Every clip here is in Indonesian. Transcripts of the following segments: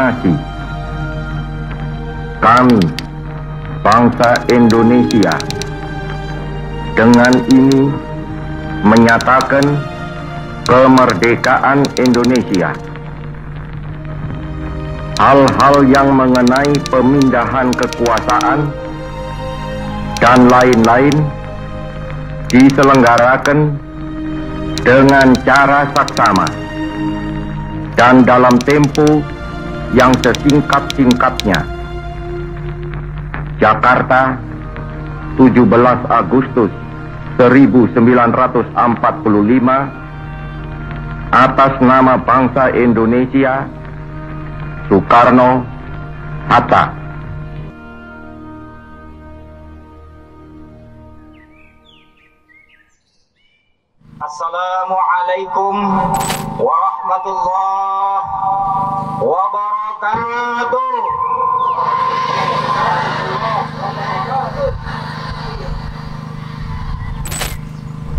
proklamasi. Kami, bangsa Indonesia, dengan ini menyatakan kemerdekaan Indonesia. Hal-hal yang mengenai pemindahan kekuasaan dan lain-lain diselenggarakan dengan cara saksama dan dalam tempo yang sesingkat-singkatnya. Jakarta, 17 Agustus 1945, atas nama bangsa Indonesia, Soekarno Hatta. Assalamualaikum warahmatullahi wabarakatuh.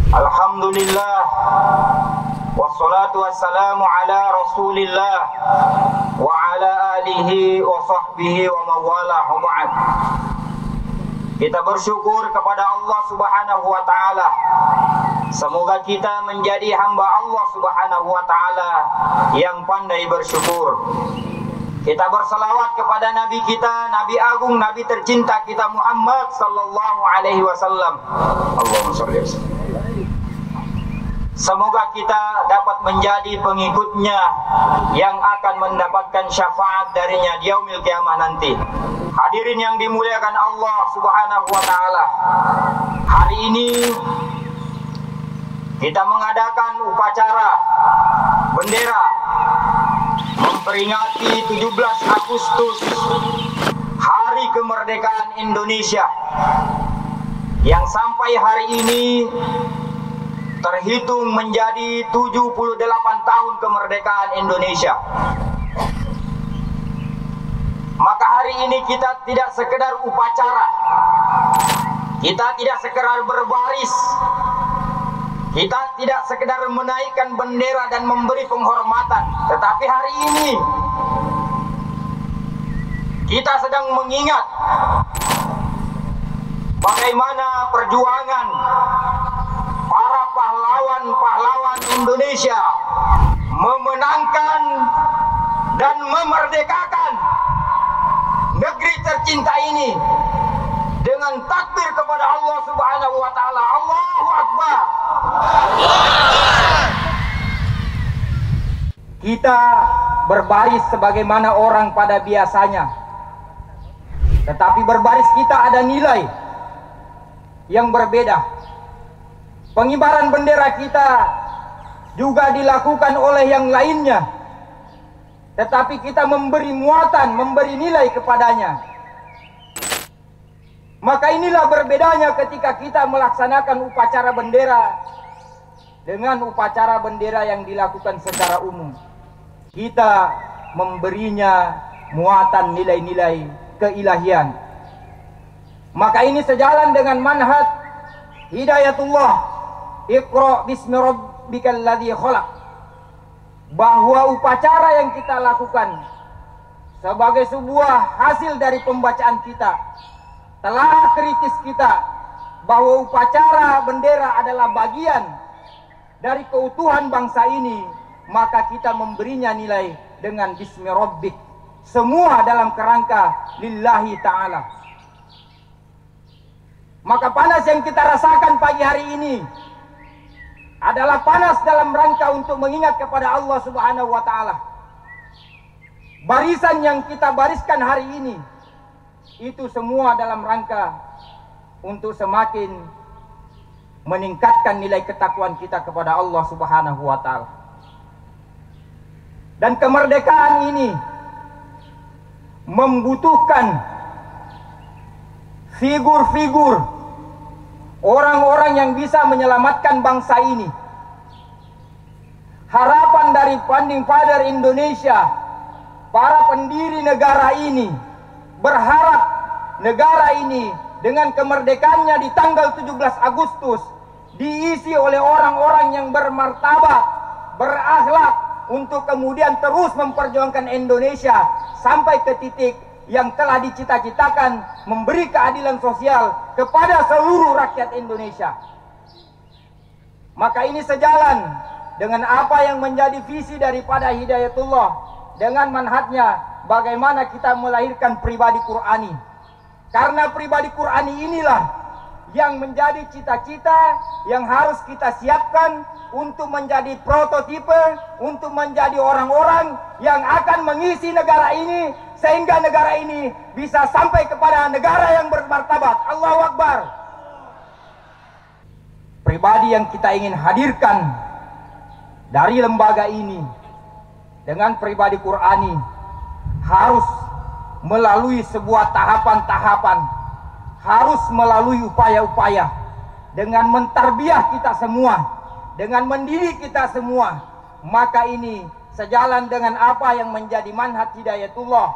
Alhamdulillah, wassalatu wassalamu ala rasulillah wa ala alihi wa sahbihi wa mawalah wa ba'd. Kita bersyukur kepada Allah Subhanahu wa ta'ala. Semoga kita menjadi hamba Allah Subhanahu wa ta'ala yang pandai bersyukur. Kita berselawat kepada Nabi kita, Nabi Agung, Nabi tercinta kita Muhammad sallallahu alaihi wasallam. Allahumma shalli alaihi wasallam. Semoga kita dapat menjadi pengikutnya yang akan mendapatkan syafaat darinya di yaumil kiamah nanti. Hadirin yang dimuliakan Allah Subhanahu wa ta'ala, hari ini kita mengadakan upacara bendera memperingati 17 Agustus, Hari Kemerdekaan Indonesia, yang sampai hari ini terhitung menjadi 78 tahun kemerdekaan Indonesia. Maka hari ini kita tidak sekedar upacara, kita tidak sekedar berbaris, kita tidak sekedar menaikkan bendera dan memberi penghormatan, tetapi hari ini kita sedang mengingat bagaimana perjuangan para pahlawan-pahlawan Indonesia memenangkan dan memerdekakan negeri tercinta ini dengan takbir kepada Allah Subhanahu wa ta'ala. Allahu Akbar. Kita berbaris sebagaimana orang pada biasanya, tetapi berbaris kita ada nilai yang berbeda. Pengibaran bendera kita juga dilakukan oleh yang lainnya, tetapi kita memberi muatan, memberi nilai kepadanya. Maka inilah berbedanya ketika kita melaksanakan upacara bendera dengan upacara bendera yang dilakukan secara umum. Kita memberinya muatan nilai-nilai keilahian. Maka ini sejalan dengan manhaj hidayatullah, Iqra bismi rabbikal ladzi khalaq, bahwa upacara yang kita lakukan sebagai sebuah hasil dari pembacaan kita, telah kritis kita, bahwa upacara bendera adalah bagian dari keutuhan bangsa ini, maka kita memberinya nilai dengan bismi rabbik, semua dalam kerangka lillahi ta'ala. Maka panas yang kita rasakan pagi hari ini adalah panas dalam rangka untuk mengingat kepada Allah Subhanahu wa ta'ala. Barisan yang kita bariskan hari ini, itu semua dalam rangka untuk semakin meningkatkan nilai ketakwaan kita kepada Allah Subhanahu wa ta'ala. Dan kemerdekaan ini membutuhkan figur-figur, orang-orang yang bisa menyelamatkan bangsa ini. Harapan dari Founding Father Indonesia, para pendiri negara ini, berharap negara ini dengan kemerdekaannya di tanggal 17 Agustus diisi oleh orang-orang yang bermartabat, berakhlak, untuk kemudian terus memperjuangkan Indonesia sampai ke titik yang telah dicita-citakan, memberi keadilan sosial kepada seluruh rakyat Indonesia. Maka ini sejalan dengan apa yang menjadi visi daripada Hidayatullah, dengan manhajnya bagaimana kita melahirkan pribadi Qur'ani. Karena pribadi Qur'ani inilah yang menjadi cita-cita yang harus kita siapkan untuk menjadi prototipe, untuk menjadi orang-orang yang akan mengisi negara ini, sehingga negara ini bisa sampai kepada negara yang bermartabat. Allahu Akbar. Pribadi yang kita ingin hadirkan dari lembaga ini dengan pribadi Qur'ani harus melalui sebuah tahapan-tahapan, harus melalui upaya-upaya dengan mentarbiah kita semua, dengan mendidik kita semua. Maka ini sejalan dengan apa yang menjadi manhaj Hidayatullah,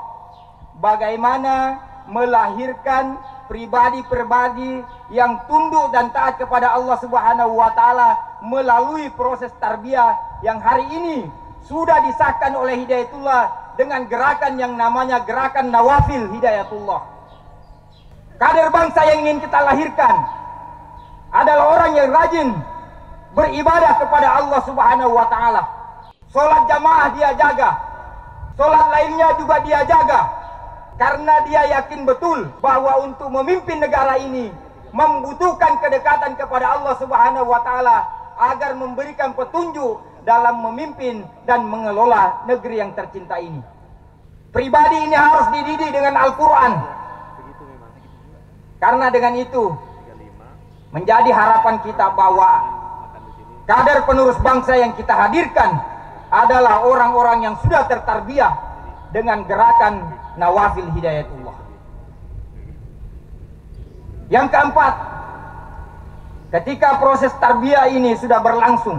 bagaimana melahirkan pribadi-pribadi yang tunduk dan taat kepada Allah Subhanahu wa taala melalui proses tarbiyah yang hari ini sudah disahkan oleh Hidayatullah dengan gerakan yang namanya gerakan Nawafil Hidayatullah. Kader bangsa yang ingin kita lahirkan adalah orang yang rajin beribadah kepada Allah Subhanahu wa taala. Salat jamaah dia jaga, salat lainnya juga dia jaga, karena dia yakin betul bahwa untuk memimpin negara ini membutuhkan kedekatan kepada Allah Subhanahu wa taala agar memberikan petunjuk dalam memimpin dan mengelola negeri yang tercinta ini. Pribadi ini harus dididik dengan Al-Quran, karena dengan itu menjadi harapan kita bahwa kader penerus bangsa yang kita hadirkan adalah orang-orang yang sudah tertarbiyah dengan gerakan Nawafil Hidayatullah. Yang keempat, ketika proses tarbiyah ini sudah berlangsung,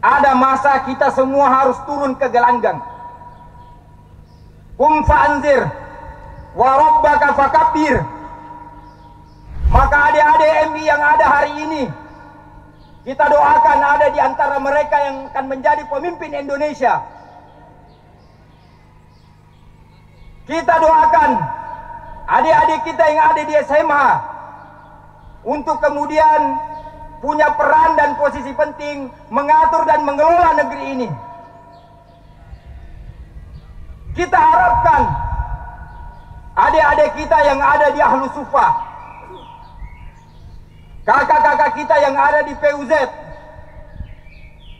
ada masa kita semua harus turun ke gelanggang. Qum fa'anzir wa rabbaka fakabbir. Maka adik-adik MI yang ada hari ini, kita doakan ada di antara mereka yang akan menjadi pemimpin Indonesia. Kita doakan adik-adik kita yang ada di SMA untuk kemudian punya peran dan posisi penting mengatur dan mengelola negeri ini. Kita harapkan adik-adik kita yang ada di Ahlus Sufah, kakak-kakak kita yang ada di PUZ,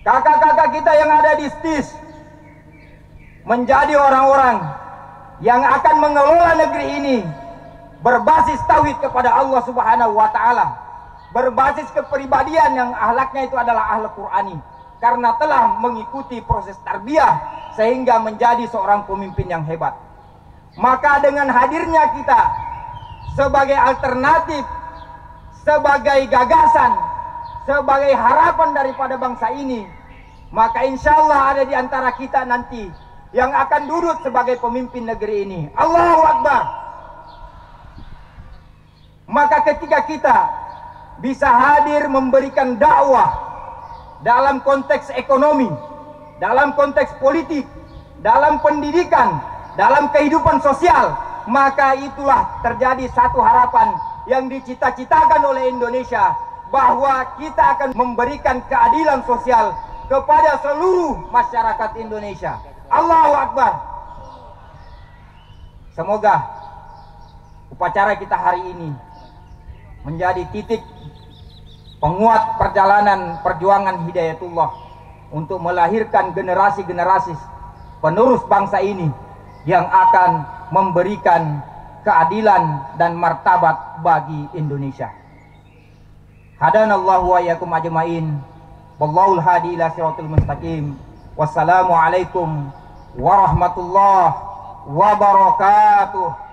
kakak-kakak kita yang ada di STIS, menjadi orang-orang yang akan mengelola negeri ini berbasis tauhid kepada Allah Subhanahu wa taala, berbasis kepribadian yang akhlaknya itu adalah akhlak Qur'ani, karena telah mengikuti proses tarbiyah sehingga menjadi seorang pemimpin yang hebat. Maka dengan hadirnya kita sebagai alternatif, sebagai gagasan, sebagai harapan daripada bangsa ini, maka insya Allah ada di antara kita nanti yang akan duduk sebagai pemimpin negeri ini. Allahu Akbar. Maka ketika kita bisa hadir memberikan dakwah dalam konteks ekonomi, dalam konteks politik, dalam pendidikan, dalam kehidupan sosial, maka itulah terjadi satu harapan yang dicita-citakan oleh Indonesia, bahwa kita akan memberikan keadilan sosial kepada seluruh masyarakat Indonesia. Allahu Akbar. Semoga upacara kita hari ini menjadi titik penguat perjalanan perjuangan Hidayatullah untuk melahirkan generasi-generasi penerus bangsa ini yang akan memberikan keadilan dan martabat bagi Indonesia. Hadanallahu wa iyyakum ajmain. Wallahul hadi ila siratal mustaqim. Wassalamualaikum warahmatullahi wabarakatuh.